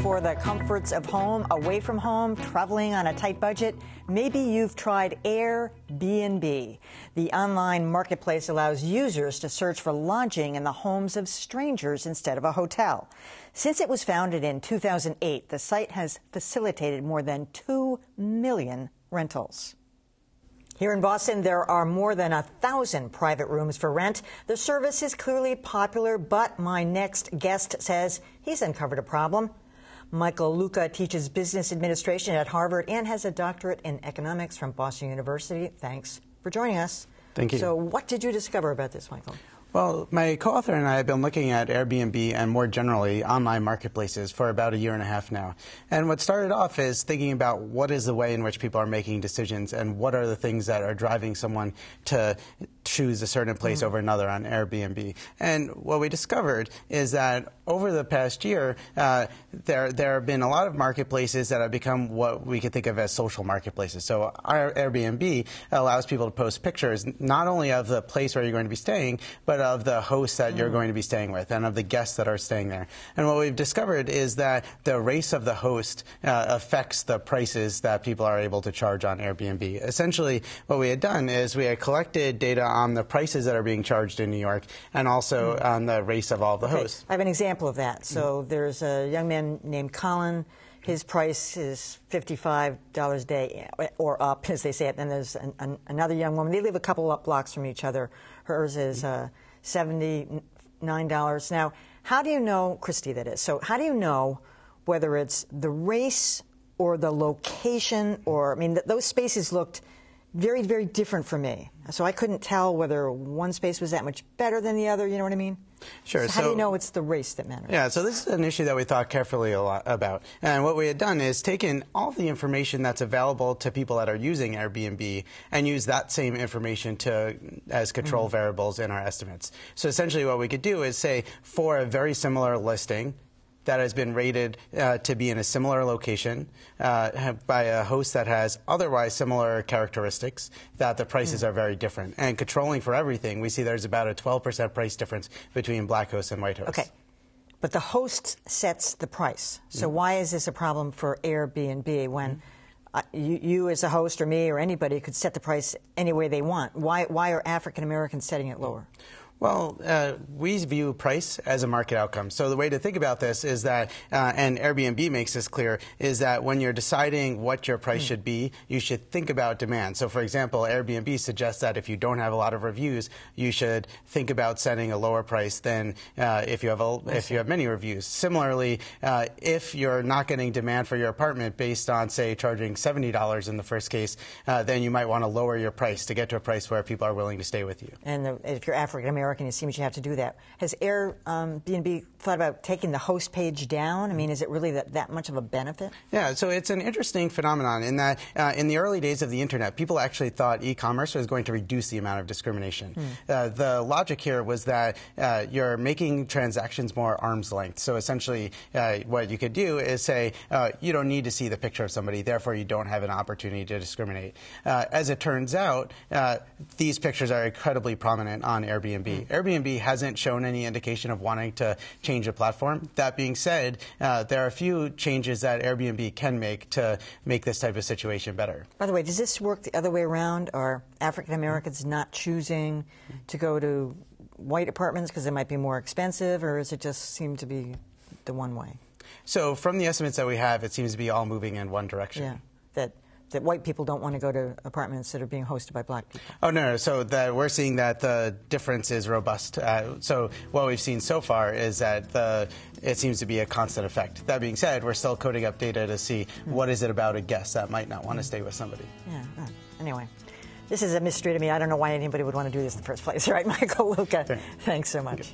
for the comforts of home, away from home, traveling on a tight budget? Maybe you've tried Airbnb. The online marketplace allows users to search for lodging in the homes of strangers instead of a hotel. Since it was founded in 2008, the site has facilitated more than 2 million rentals. Here in Boston, there are more than 1,000 private rooms for rent. The service is clearly popular, but my next guest says he's uncovered a problem. Michael Luca teaches business administration at Harvard and has a doctorate in economics from Boston University. Thanks for joining us. Thank you. So what did you discover about this, Michael? Well, my co-author and I have been looking at Airbnb and more generally online marketplaces for about a year and a half now. And what started off is thinking about what is the way in which people are making decisions and what are the things that are driving someone to choose a certain place over another on Airbnb. And what we discovered is that over the past year, there have been a lot of marketplaces that have become what we could think of as social marketplaces. So our Airbnb allows people to post pictures not only of the place where you're going to be staying, but of the host that you're going to be staying with and of the guests that are staying there. And what we've discovered is that the race of the host affects the prices that people are able to charge on Airbnb. Essentially, what we had done is we had collected data on the prices that are being charged in New York and also on the race of all the hosts. I have an example of that. So there's a young man named Colin. His price is $55 a day or up, as they say it. Then there's another young woman. They live a couple of blocks from each other. Hers is $79. Now, how do you know, Christy, that is? So how do you know whether it's the race or the location or, I mean, those spaces looked very, very different for me. So I couldn't tell whether one space was that much better than the other, you know what I mean? Sure. So how do you know it's the race that matters? Yeah, so this is an issue that we thought carefully a lot about. And what we had done is taken all the information that's available to people that are using Airbnb and use that same information as control variables in our estimates. So essentially what we could do is say for a very similar listing that has been rated to be in a similar location by a host that has otherwise similar characteristics, that the prices are very different. And controlling for everything, we see there's about a 12% price difference between black hosts and white hosts. Okay. But the host sets the price. So why is this a problem for Airbnb when you as a host or me or anybody could set the price any way they want? Why are African Americans setting it lower? Well, we view price as a market outcome. So the way to think about this is that, and Airbnb makes this clear, is that when you're deciding what your price should be, you should think about demand. So for example, Airbnb suggests that if you don't have a lot of reviews, you should think about setting a lower price than if you have many reviews. Similarly, if you're not getting demand for your apartment based on, say, charging $70 in the first case, then you might want to lower your price to get to a price where people are willing to stay with you. And if you're African American, it seems you have to do that. Has Airbnb thought about taking the host page down? I mean, is it really that much of a benefit? Yeah, so it's an interesting phenomenon in that in the early days of the internet, people actually thought e-commerce was going to reduce the amount of discrimination. The logic here was that you're making transactions more arm's length. So essentially, what you could do is say, you don't need to see the picture of somebody, therefore you don't have an opportunity to discriminate. As it turns out, these pictures are incredibly prominent on Airbnb. Airbnb hasn't shown any indication of wanting to change the platform. That being said, there are a few changes that Airbnb can make to make this type of situation better. By the way, does this work the other way around? Are African Americans not choosing to go to white apartments because they might be more expensive, or does it just seem to be the one way? So from the estimates that we have, it seems to be all moving in one direction. Yeah, that white people don't want to go to apartments that are being hosted by black people. Oh, no. So we're seeing that the difference is robust. So what we've seen so far is that it seems to be a constant effect. That being said, we're still coding up data to see what is it about a guest that might not want to stay with somebody. Yeah. Anyway, this is a mystery to me. I don't know why anybody would want to do this in the first place. All right, Michael Luca, thanks so much.